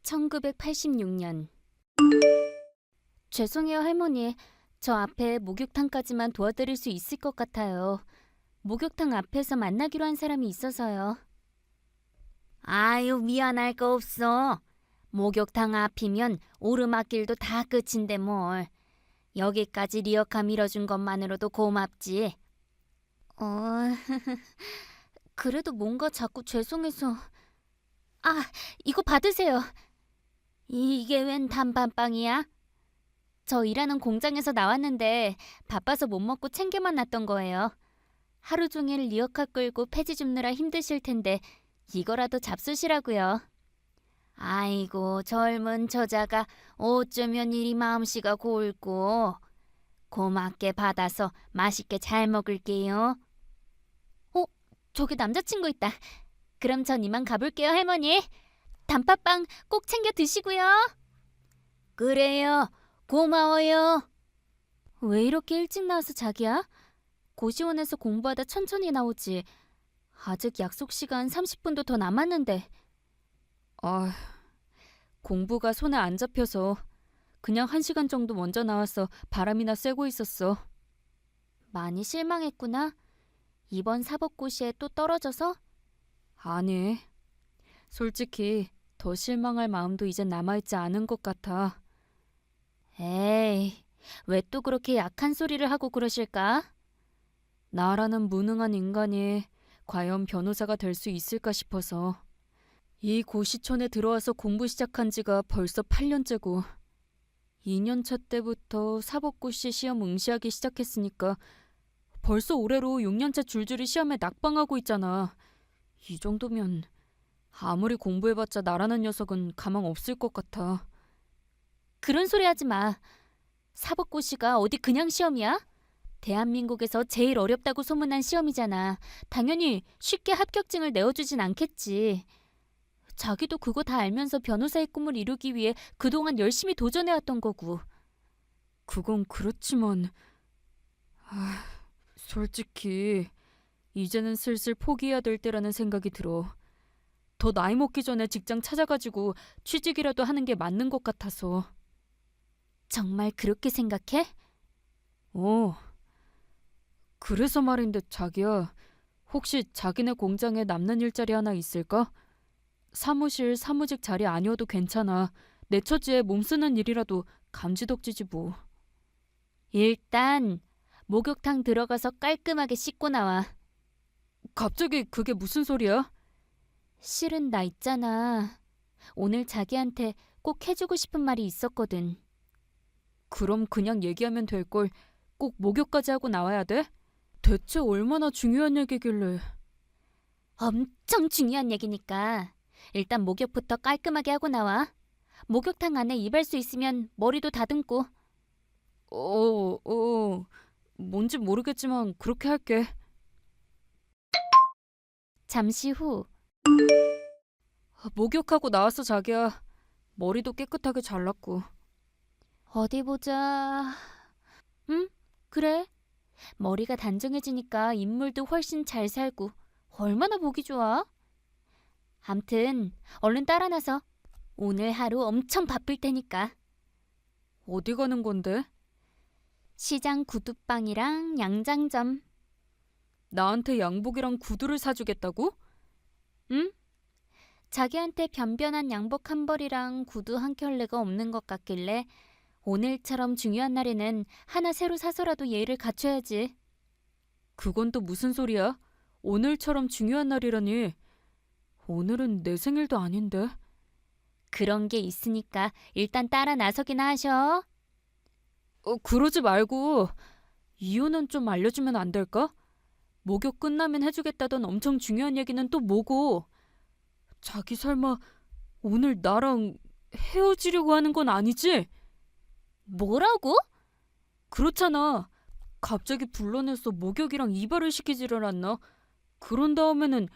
1986년. 죄송해요, 할머니. 저 앞에 목욕탕까지만 도와드릴 수 있을 것 같아요. 목욕탕 앞에서 만나기로 한 사람이 있어서요. 아유, 미안할 거 없어. 목욕탕 앞이면 오르막길도 다 끝인데 뭘. 여기까지 리어카 밀어준 것만으로도 고맙지. 어, 그래도 뭔가 자꾸 죄송해서. 아, 이거 받으세요. 이게 웬 단팥빵이야? 저 일하는 공장에서 나왔는데 바빠서 못 먹고 챙겨만 놨던 거예요. 하루 종일 리어카 끌고 폐지 줍느라 힘드실 텐데 이거라도 잡수시라고요. 아이고, 젊은 저자가 어쩌면 이리 마음씨가 고울고. 고맙게 받아서 맛있게 잘 먹을게요. 저기 남자친구 있다. 그럼 전 이만 가볼게요, 할머니. 단팥빵 꼭 챙겨 드시고요. 그래요. 고마워요. 왜 이렇게 일찍 나와서 자기야? 고시원에서 공부하다 천천히 나오지. 아직 약속 시간 30분도 더 남았는데. 공부가 손에 안 잡혀서 그냥 1시간 정도 먼저 나와서 바람이나 쐬고 있었어. 많이 실망했구나. 이번 사법고시에 또 떨어져서? 아니, 솔직히 더 실망할 마음도 이젠 남아있지 않은 것 같아. 에이, 왜 또 그렇게 약한 소리를 하고 그러실까? 나라는 무능한 인간이 과연 변호사가 될 수 있을까 싶어서. 이 고시촌에 들어와서 공부 시작한 지가 벌써 8년째고 2년차 때부터 사법고시 시험 응시하기 시작했으니까 벌써 올해로 6년째 줄줄이 시험에 낙방하고 있잖아. 이 정도면 아무리 공부해봤자 나라는 녀석은 가망 없을 것 같아. 그런 소리 하지 마. 사법고시가 어디 그냥 시험이야? 대한민국에서 제일 어렵다고 소문난 시험이잖아. 당연히 쉽게 합격증을 내어주진 않겠지. 자기도 그거 다 알면서 변호사의 꿈을 이루기 위해 그동안 열심히 도전해왔던 거고. 그건 그렇지만... 솔직히 이제는 슬슬 포기해야 될 때라는 생각이 들어. 더 나이 먹기 전에 직장 찾아가지고 취직이라도 하는 게 맞는 것 같아서. 정말 그렇게 생각해? 그래서 말인데 자기야, 혹시 자기네 공장에 남는 일자리 하나 있을까? 사무실, 사무직 자리 아니어도 괜찮아. 내 처지에 몸쓰는 일이라도 감지덕지지 뭐. 일단 목욕탕 들어가서 깔끔하게 씻고 나와. 갑자기 그게 무슨 소리야? 실은 나 있잖아. 오늘 자기한테 꼭 해주고 싶은 말이 있었거든. 그럼 그냥 얘기하면 될 걸 꼭 목욕까지 하고 나와야 돼? 대체 얼마나 중요한 얘기길래. 엄청 중요한 얘기니까 일단 목욕부터 깔끔하게 하고 나와. 목욕탕 안에 이발소 있으면 머리도 다듬고. 뭔지 모르겠지만 그렇게 할게. 잠시 후. 목욕하고 나왔어, 자기야. 머리도 깨끗하게 잘랐고. 어디 보자. 응? 그래. 머리가 단정해지니까 인물도 훨씬 잘 살고 얼마나 보기 좋아. 암튼 얼른 따라 나서. 오늘 하루 엄청 바쁠 테니까. 어디 가는 건데? 시장 구두방이랑 양장점. 나한테 양복이랑 구두를 사주겠다고? 응? 자기한테 변변한 양복 한 벌이랑 구두 한 켤레가 없는 것 같길래 오늘처럼 중요한 날에는 하나 새로 사서라도 예의를 갖춰야지. 그건 또 무슨 소리야? 오늘처럼 중요한 날이라니. 오늘은 내 생일도 아닌데. 그런 게 있으니까 일단 따라 나서기나 하셔. 그러지 말고 이유는 좀 알려주면 안 될까? 목욕 끝나면 해주겠다던 엄청 중요한 얘기는 또 뭐고? 자기 설마 오늘 나랑 헤어지려고 하는 건 아니지? 뭐라고? 그렇잖아. 갑자기 불러내서 목욕이랑 이발을 시키지를 않나? 그런 다음에는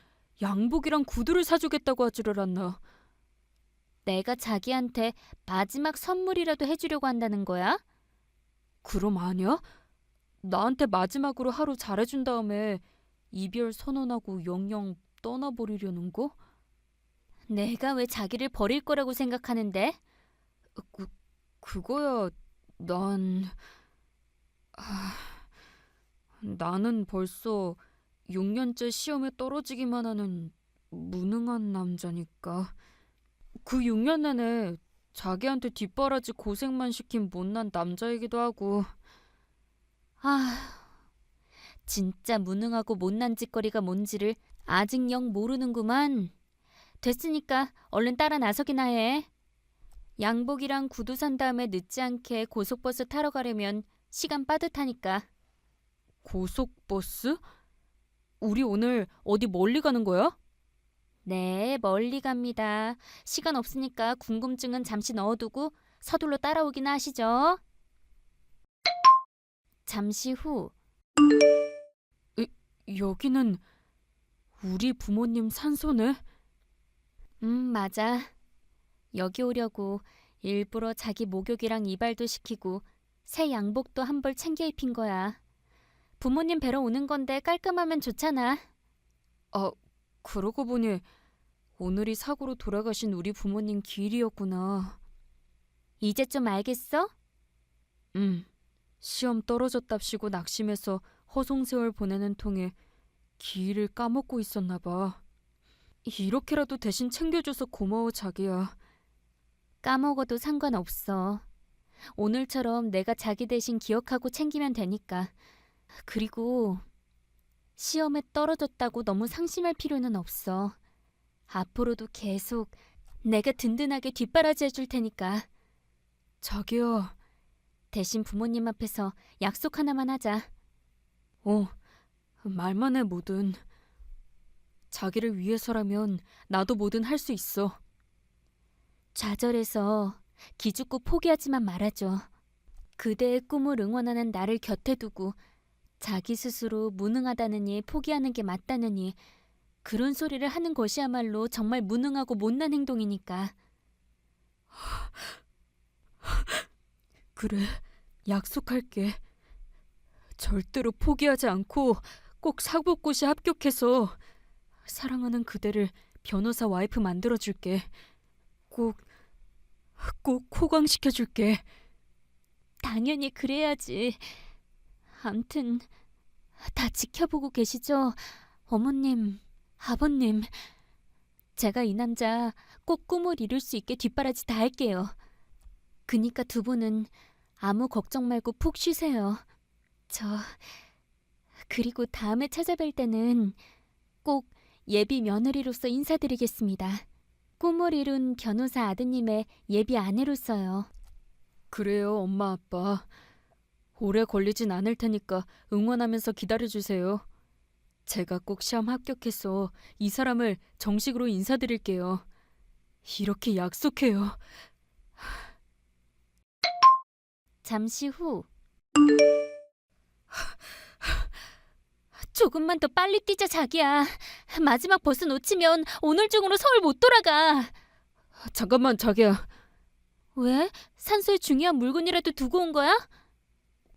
양복이랑 구두를 사주겠다고 하지를 않나? 내가 자기한테 마지막 선물이라도 해주려고 한다는 거야? 그럼 아니야? 나한테 마지막으로 하루 잘해준 다음에 이별 선언하고 영영 떠나버리려는 거? 내가 왜 자기를 버릴 거라고 생각하는데? 그거야, 난... 나는 벌써 6년째 시험에 떨어지기만 하는 무능한 남자니까. 그 6년 내내 자기한테 뒷바라지 고생만 시킨 못난 남자이기도 하고. 아, 진짜 무능하고 못난 짓거리가 뭔지를 아직 영 모르는구만. 됐으니까 얼른 따라 나서기나 해. 양복이랑 구두 산 다음에 늦지 않게 고속버스 타러 가려면 시간 빠듯하니까. 고속버스? 우리 오늘 어디 멀리 가는 거야? 네, 멀리 갑니다. 시간 없으니까 궁금증은 잠시 넣어두고 서둘러 따라오기나 하시죠. 잠시 후. 여기는 우리 부모님 산소네? 맞아. 여기 오려고 일부러 자기 목욕이랑 이발도 시키고 새 양복도 한 벌 챙겨 입힌 거야. 부모님 뵈러 오는 건데 깔끔하면 좋잖아. 아, 그러고 보니 오늘이 사고로 돌아가신 우리 부모님 기일이었구나. 이제 좀 알겠어? 시험 떨어졌답시고 낙심해서 허송세월 보내는 통에 기일을 까먹고 있었나 봐. 이렇게라도 대신 챙겨줘서 고마워, 자기야. 까먹어도 상관없어. 오늘처럼 내가 자기 대신 기억하고 챙기면 되니까. 그리고 시험에 떨어졌다고 너무 상심할 필요는 없어. 앞으로도 계속 내가 든든하게 뒷바라지 해줄 테니까. 자기야. 대신 부모님 앞에서 약속 하나만 하자. 말만 해, 뭐든. 자기를 위해서라면 나도 뭐든 할 수 있어. 좌절해서 기죽고 포기하지만 말아줘. 그대의 꿈을 응원하는 나를 곁에 두고 자기 스스로 무능하다느니 포기하는 게 맞다느니 그런 소리를 하는 것이야말로 정말 무능하고 못난 행동이니까. 그래, 약속할게. 절대로 포기하지 않고 꼭 사법고시 합격해서 사랑하는 그대를 변호사 와이프 만들어줄게. 꼭 호강시켜줄게. 당연히 그래야지. 암튼 다 지켜보고 계시죠? 어머님, 아버님. 제가 이 남자 꼭 꿈을 이룰 수 있게 뒷바라지 다 할게요. 그니까 두 분은 아무 걱정 말고 푹 쉬세요. 그리고 다음에 찾아뵐 때는 꼭 예비 며느리로서 인사드리겠습니다. 꿈을 이룬 변호사 아드님의 예비 아내로서요. 그래요, 엄마, 아빠. 오래 걸리진 않을 테니까 응원하면서 기다려주세요. 제가 꼭 시험 합격해서 이 사람을 정식으로 인사드릴게요. 이렇게 약속해요. 잠시 후. 조금만 더 빨리 뛰자, 자기야. 마지막 버스 놓치면 오늘 중으로 서울 못 돌아가. 잠깐만, 자기야. 왜? 산소에 중요한 물건이라도 두고 온 거야?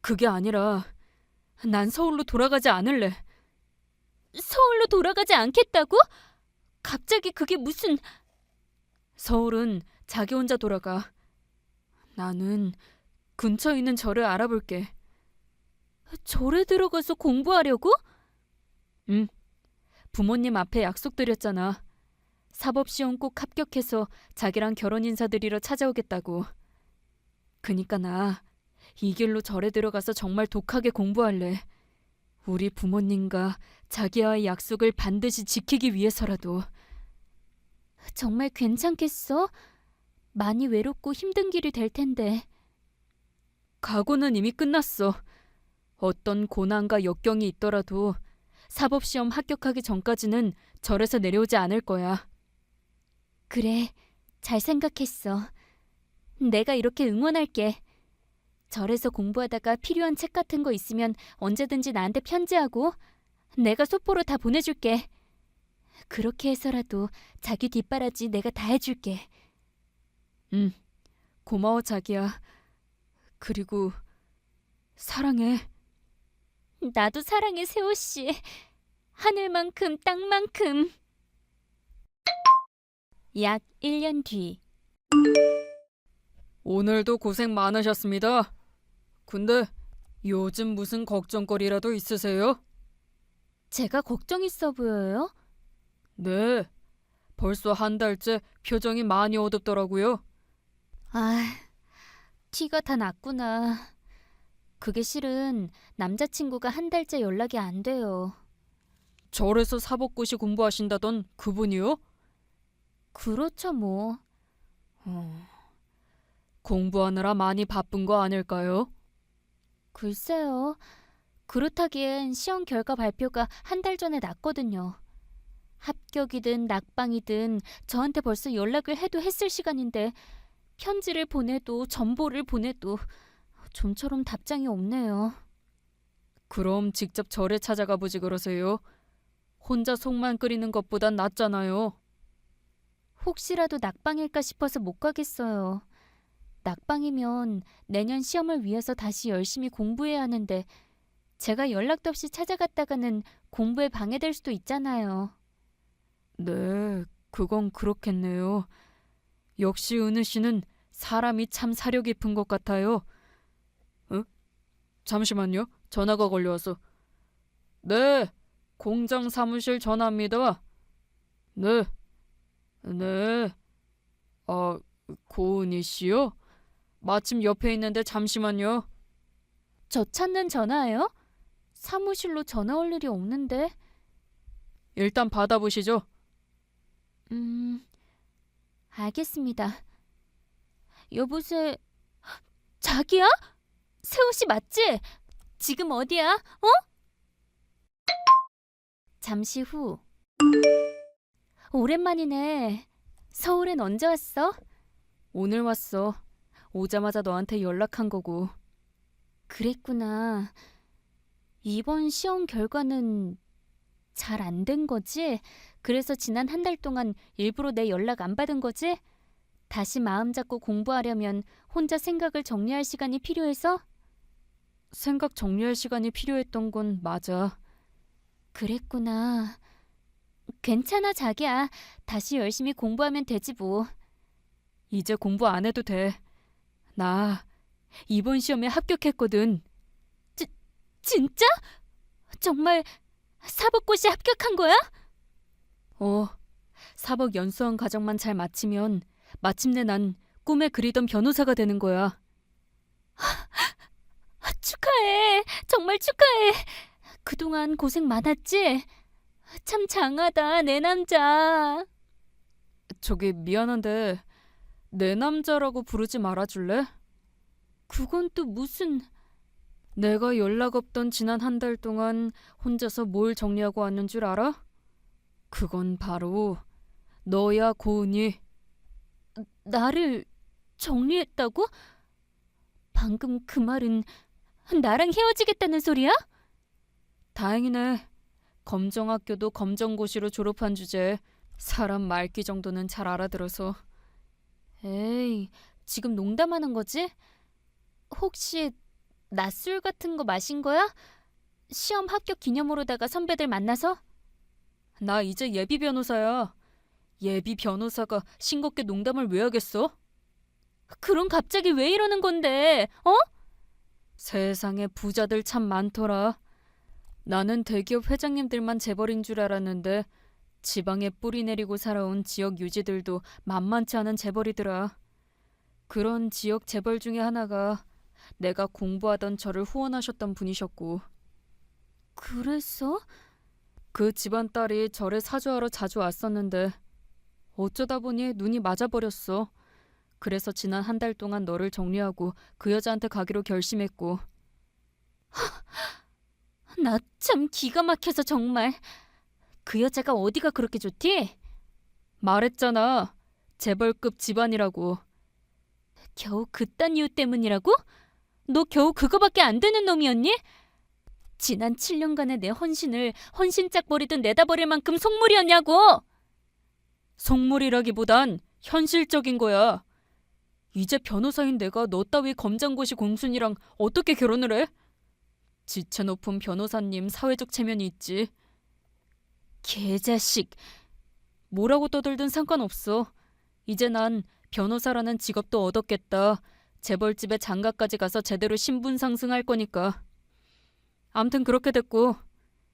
그게 아니라 난 서울로 돌아가지 않을래. 서울로 돌아가지 않겠다고? 갑자기 그게 무슨... 서울은 자기 혼자 돌아가. 나는 근처에 있는 절을 알아볼게. 절에 들어가서 공부하려고? 응. 부모님 앞에 약속드렸잖아. 사법시험 꼭 합격해서 자기랑 결혼 인사드리러 찾아오겠다고. 그니까 나 이 길로 절에 들어가서 정말 독하게 공부할래. 우리 부모님과 자기와의 약속을 반드시 지키기 위해서라도. 정말 괜찮겠어? 많이 외롭고 힘든 길이 될 텐데. 각오는 이미 끝났어. 어떤 고난과 역경이 있더라도 사법시험 합격하기 전까지는 절에서 내려오지 않을 거야. 그래, 잘 생각했어. 내가 이렇게 응원할게. 절에서 공부하다가 필요한 책 같은 거 있으면 언제든지 나한테 편지하고 내가 소포로 다 보내줄게. 그렇게 해서라도 자기 뒷바라지 내가 다 해줄게. 고마워, 자기야. 그리고 사랑해. 나도 사랑해, 세호씨. 하늘만큼 땅만큼. 약 1년 뒤. 오늘도 고생 많으셨습니다. 근데 요즘 무슨 걱정거리라도 있으세요? 제가 걱정 있어 보여요? 네, 벌써 한 달째 표정이 많이 어둡더라고요. 아, 티가 다 났구나. 그게 실은 남자친구가 한 달째 연락이 안 돼요. 절에서 사법고시 공부하신다던 그분이요? 그렇죠, 뭐. 공부하느라 많이 바쁜 거 아닐까요? 글쎄요. 그렇다기엔 시험 결과 발표가 한 달 전에 났거든요. 합격이든 낙방이든 저한테 벌써 연락을 해도 했을 시간인데 편지를 보내도 전보를 보내도 좀처럼 답장이 없네요. 그럼 직접 절에 찾아가 보지 그러세요. 혼자 속만 끓이는 것보단 낫잖아요. 혹시라도 낙방일까 싶어서 못 가겠어요. 낙방이면 내년 시험을 위해서 다시 열심히 공부해야 하는데 제가 연락도 없이 찾아갔다가는 공부에 방해될 수도 있잖아요. 네, 그건 그렇겠네요. 역시 은우 씨는 사람이 참 사려 깊은 것 같아요. 잠시만요. 전화가 걸려와서. 네, 공장 사무실 전화입니다. 네, 네. 아, 고은희 씨요? 마침 옆에 있는데 잠시만요. 저 찾는 전화예요? 사무실로 전화 올 일이 없는데. 일단 받아보시죠. 알겠습니다. 여보세요. 자기야? 세호 씨 맞지? 지금 어디야? 어? 잠시 후. 오랜만이네. 서울엔 언제 왔어? 오늘 왔어. 오자마자 너한테 연락한 거고. 그랬구나. 이번 시험 결과는 잘 안 된 거지? 그래서 지난 한 달 동안 일부러 내 연락 안 받은 거지? 다시 마음 잡고 공부하려면 혼자 생각을 정리할 시간이 필요해서? 생각 정리할 시간이 필요했던 건 맞아. 그랬구나. 괜찮아, 자기야. 다시 열심히 공부하면 되지 뭐. 이제 공부 안 해도 돼. 나 이번 시험에 합격했거든. 진짜? 정말 사법고시 합격한 거야? 사법 연수원 과정만 잘 마치면 마침내 난 꿈에 그리던 변호사가 되는 거야. 축하해. 정말 축하해. 그동안 고생 많았지? 참 장하다, 내 남자. 저기 미안한데 내 남자라고 부르지 말아줄래? 그건 또 무슨... 내가 연락 없던 지난 한 달 동안 혼자서 뭘 정리하고 왔는 줄 알아? 그건 바로 너야, 고은이. 나를 정리했다고? 방금 그 말은 나랑 헤어지겠다는 소리야? 다행이네. 검정학교도 검정고시로 졸업한 주제에 사람 말귀 정도는 잘 알아들어서. 에이, 지금 농담하는 거지? 혹시 낮술 같은 거 마신 거야? 시험 합격 기념으로다가 선배들 만나서? 나 이제 예비 변호사야. 예비 변호사가 싱겁게 농담을 왜 하겠어? 그럼 갑자기 왜 이러는 건데? 어? 세상에 부자들 참 많더라. 나는 대기업 회장님들만 재벌인 줄 알았는데 지방에 뿌리 내리고 살아온 지역 유지들도 만만치 않은 재벌이더라. 그런 지역 재벌 중에 하나가 내가 공부하던 저를 후원하셨던 분이셨고, 그랬어? 그 집안 딸이 절에 사주하러 자주 왔었는데 어쩌다 보니 눈이 맞아버렸어. 그래서 지난 한 달 동안 너를 정리하고 그 여자한테 가기로 결심했고. 나 참 기가 막혀서 정말. 그 여자가 어디가 그렇게 좋디? 말했잖아. 재벌급 집안이라고. 겨우 그딴 이유 때문이라고? 너 겨우 그거밖에 안 되는 놈이었니? 지난 7년간의 내 헌신을 헌신짝 버리듯 내다버릴 만큼 속물이었냐고! 속물이라기보단 현실적인 거야. 이제 변호사인 내가 너 따위 검장고시 공순이랑 어떻게 결혼을 해? 지체 높은 변호사님 사회적 체면이 있지. 개자식. 뭐라고 떠들든 상관없어. 이제 난 변호사라는 직업도 얻었겠다. 재벌집에 장가까지 가서 제대로 신분 상승할 거니까. 암튼 그렇게 됐고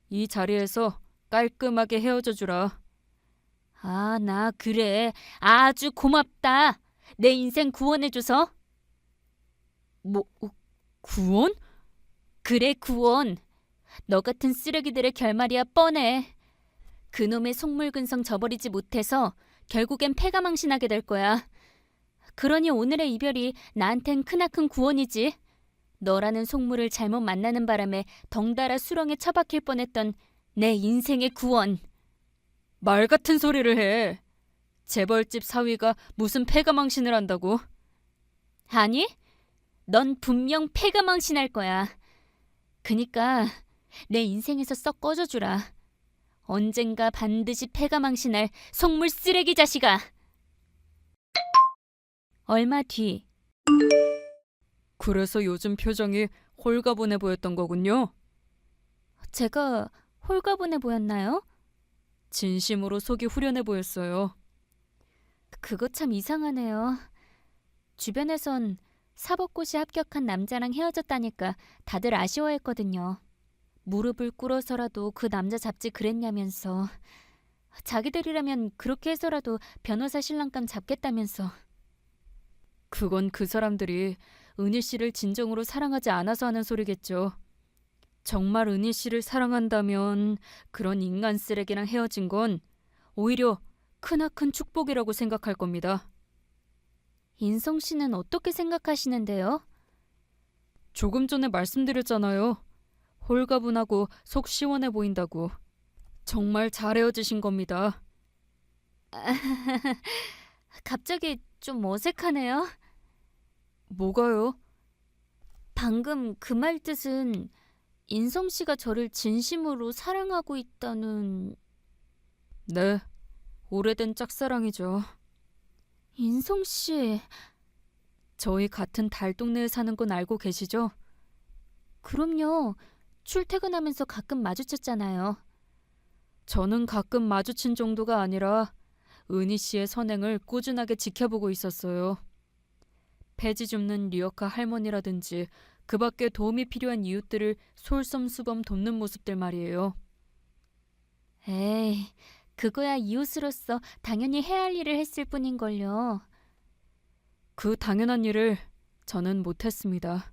이 자리에서 깔끔하게 헤어져 주라. 아, 나 그래. 아주 고맙다. 내 인생 구원해줘서. 뭐 구원? 그래, 구원. 너 같은 쓰레기들의 결말이야 뻔해. 그놈의 속물근성 저버리지 못해서 결국엔 패가망신하게 될 거야. 그러니 오늘의 이별이 나한텐 크나큰 구원이지. 너라는 속물을 잘못 만나는 바람에 덩달아 수렁에 처박힐 뻔했던 내 인생의 구원. 말 같은 소리를 해. 재벌집 사위가 무슨 패가망신을 한다고? 아니, 넌 분명 패가망신할 거야. 그니까 내 인생에서 썩 꺼져주라. 언젠가 반드시 패가망신할 속물 쓰레기 자식아. 얼마 뒤. 그래서 요즘 표정이 홀가분해 보였던 거군요. 제가 홀가분해 보였나요? 진심으로 속이 후련해 보였어요. 그거 참 이상하네요. 주변에선 사법고시 합격한 남자랑 헤어졌다니까 다들 아쉬워했거든요. 무릎을 꿇어서라도 그 남자 잡지 그랬냐면서. 자기들이라면 그렇게 해서라도 변호사 신랑감 잡겠다면서. 그건 그 사람들이 은희 씨를 진정으로 사랑하지 않아서 하는 소리겠죠. 정말 은희 씨를 사랑한다면 그런 인간 쓰레기랑 헤어진 건 오히려 크나큰 축복이라고 생각할 겁니다. 인성 씨는 어떻게 생각하시는데요? 조금 전에 말씀드렸잖아요. 홀가분하고 속 시원해 보인다고. 정말 잘 헤어지신 겁니다. 갑자기 좀 어색하네요. 뭐가요? 방금 그 말 뜻은 인성 씨가 저를 진심으로 사랑하고 있다는... 네, 오래된 짝사랑이죠. 인성 씨... 저희 같은 달동네에 사는 건 알고 계시죠? 그럼요. 출퇴근하면서 가끔 마주쳤잖아요. 저는 가끔 마주친 정도가 아니라 은희 씨의 선행을 꾸준하게 지켜보고 있었어요. 폐지 줍는 리어카 할머니라든지 그 밖에 도움이 필요한 이웃들을 솔선수범 돕는 모습들 말이에요. 에이, 그거야 이웃으로서 당연히 해야 할 일을 했을 뿐인걸요. 그 당연한 일을 저는 못했습니다.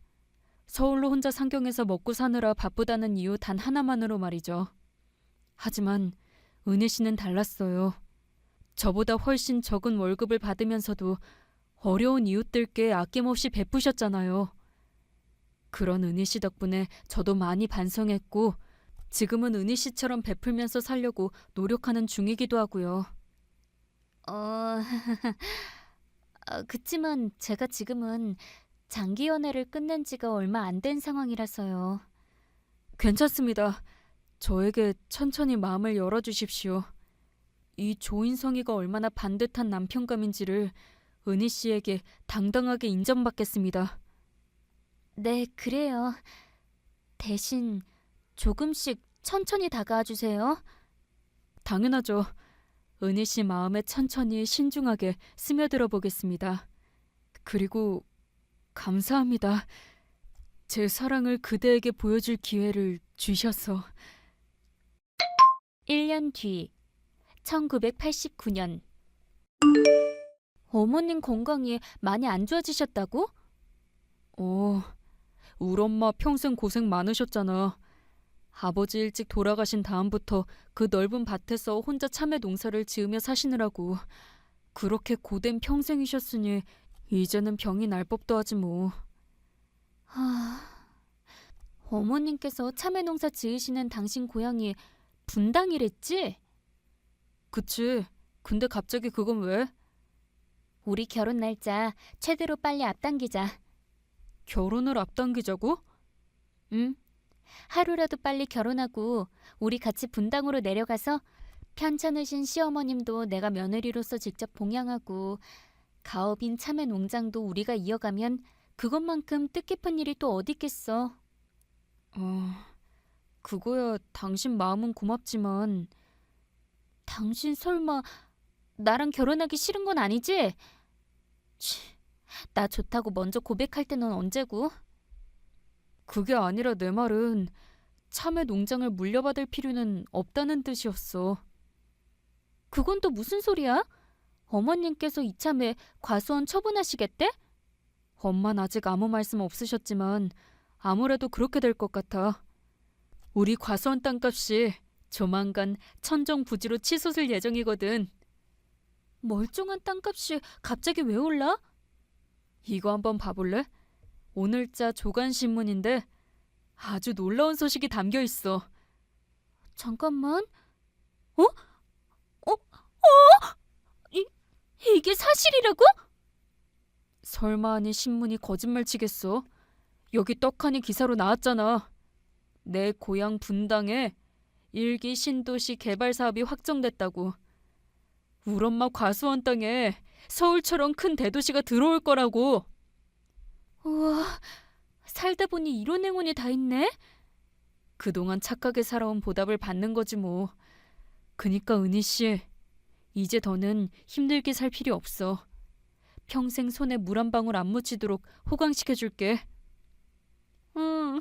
서울로 혼자 상경해서 먹고 사느라 바쁘다는 이유 단 하나만으로 말이죠. 하지만 은희 씨는 달랐어요. 저보다 훨씬 적은 월급을 받으면서도 어려운 이웃들께 아낌없이 베푸셨잖아요. 그런 은희 씨 덕분에 저도 많이 반성했고 지금은 은희 씨처럼 베풀면서 살려고 노력하는 중이기도 하고요. 그치만 제가 지금은 장기 연애를 끝낸 지가 얼마 안 된 상황이라서요. 괜찮습니다. 저에게 천천히 마음을 열어주십시오. 이 조인성이가 얼마나 반듯한 남편감인지를 은희 씨에게 당당하게 인정받겠습니다. 네, 그래요. 대신 조금씩 천천히 다가와 주세요. 당연하죠. 은희 씨 마음에 천천히 신중하게 스며들어 보겠습니다. 그리고 감사합니다. 제 사랑을 그대에게 보여줄 기회를 주셔서. 1년 뒤, 1989년. 어머님 건강이 많이 안 좋아지셨다고? 우리 엄마 평생 고생 많으셨잖아. 아버지 일찍 돌아가신 다음부터 그 넓은 밭에서 혼자 참외 농사를 지으며 사시느라고. 그렇게 고된 평생이셨으니 이제는 병이 날 법도 하지 뭐. 어머님께서 참외 농사 지으시는 당신 고향이 분당이랬지? 그치. 근데 갑자기 그건 왜? 우리 결혼 날짜 최대로 빨리 앞당기자. 결혼을 앞당기자고? 응? 하루라도 빨리 결혼하고 우리 같이 분당으로 내려가서 편찮으신 시어머님도 내가 며느리로서 직접 봉양하고 가업인 참외 농장도 우리가 이어가면 그것만큼 뜻깊은 일이 또 어디 있겠어. 그거야 당신 마음은 고맙지만 당신 설마 나랑 결혼하기 싫은 건 아니지? 치, 나 좋다고 먼저 고백할 때는 언제고? 그게 아니라 내 말은 참외 농장을 물려받을 필요는 없다는 뜻이었어. 그건 또 무슨 소리야? 어머님께서 이참에 과수원 처분하시겠대? 엄만 아직 아무 말씀 없으셨지만 아무래도 그렇게 될 것 같아. 우리 과수원 땅값이 조만간 천정부지로 치솟을 예정이거든. 멀쩡한 땅값이 갑자기 왜 올라? 이거 한번 봐볼래? 오늘자 조간신문인데 아주 놀라운 소식이 담겨 있어. 잠깐만. 어? 이게 사실이라고? 설마 아니 신문이 거짓말 치겠어? 여기 떡하니 기사로 나왔잖아. 내 고향 분당에 1기 신도시 개발 사업이 확정됐다고. 우리 엄마 과수원 땅에 서울처럼 큰 대도시가 들어올 거라고. 우와, 살다 보니 이런 행운이 다 있네? 그동안 착하게 살아온 보답을 받는 거지 뭐. 그니까 은희 씨, 이제 더는 힘들게 살 필요 없어. 평생 손에 물 한 방울 안 묻히도록 호강시켜줄게. 응,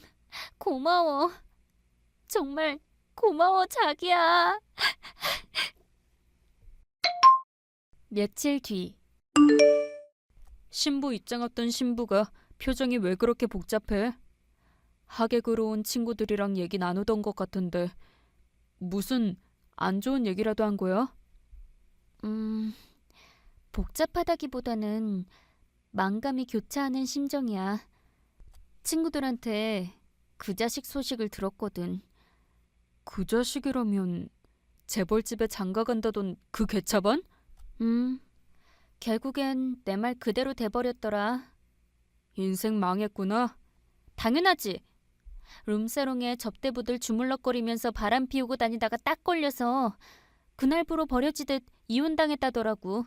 고마워. 정말 고마워, 자기야. 며칠 뒤. 신부 입장 왔던 신부가 표정이 왜 그렇게 복잡해? 하객으로 온 친구들이랑 얘기 나누던 것 같은데 무슨 안 좋은 얘기라도 한 거야? 복잡하다기보다는 만감이 교차하는 심정이야. 친구들한테 그 자식 소식을 들었거든. 그 자식이라면 재벌집에 장가간다던 그 개차반? 결국엔 내 말 그대로 돼버렸더라. 인생 망했구나. 당연하지. 룸사롱에 접대부들 주물럭거리면서 바람 피우고 다니다가 딱 걸려서 그날부로 버려지듯 이혼당했다더라고.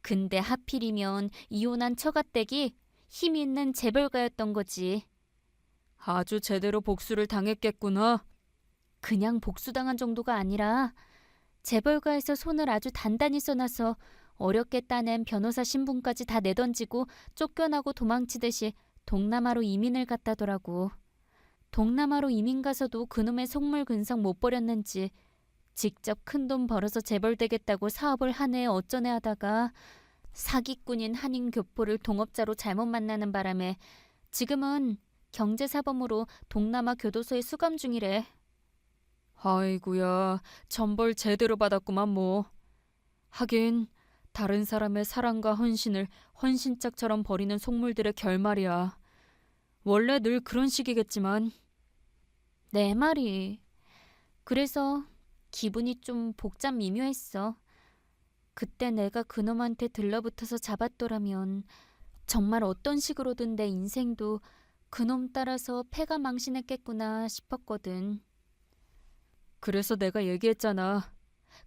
근데 하필이면 이혼한 처가댁이 힘 있는 재벌가였던 거지. 아주 제대로 복수를 당했겠구나. 그냥 복수당한 정도가 아니라 재벌가에서 손을 아주 단단히 써놔서 어렵게 따낸 변호사 신분까지 다 내던지고 쫓겨나고 도망치듯이 동남아로 이민을 갔다더라고. 동남아로 이민 가서도 그놈의 속물 근성 못 버렸는지 직접 큰돈 벌어서 재벌되겠다고 사업을 하네 어쩌네 하다가 사기꾼인 한인 교포를 동업자로 잘못 만나는 바람에 지금은 경제사범으로 동남아 교도소에 수감 중이래. 아이구야, 전벌 제대로 받았구만 뭐. 하긴 다른 사람의 사랑과 헌신을 헌신짝처럼 버리는 속물들의 결말이야. 원래 늘 그런 식이겠지만. 내 말이. 그래서 기분이 좀 복잡 미묘했어. 그때 내가 그놈한테 들러붙어서 잡았더라면 정말 어떤 식으로든 내 인생도 그놈 따라서 패가 망신했겠구나 싶었거든. 그래서 내가 얘기했잖아.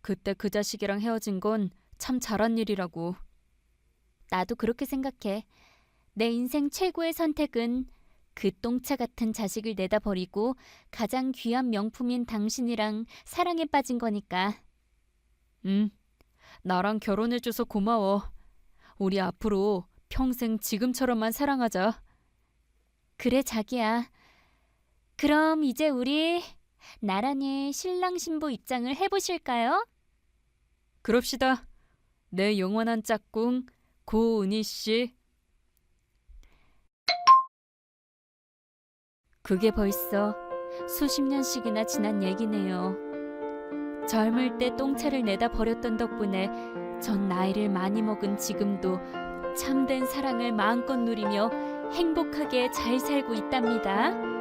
그때 그 자식이랑 헤어진 건 참 잘한 일이라고. 나도 그렇게 생각해. 내 인생 최고의 선택은 그 똥차 같은 자식을 내다 버리고 가장 귀한 명품인 당신이랑 사랑에 빠진 거니까. 나랑 결혼해줘서 고마워. 우리 앞으로 평생 지금처럼만 사랑하자. 그래, 자기야. 그럼 이제 우리 나란히 신랑 신부 입장을 해보실까요? 그럽시다. 내 영원한 짝꿍 고은희 씨. 그게 벌써 수십 년씩이나 지난 얘기네요. 젊을 때 똥차를 내다 버렸던 덕분에 전 나이를 많이 먹은 지금도 참된 사랑을 마음껏 누리며 행복하게 잘 살고 있답니다.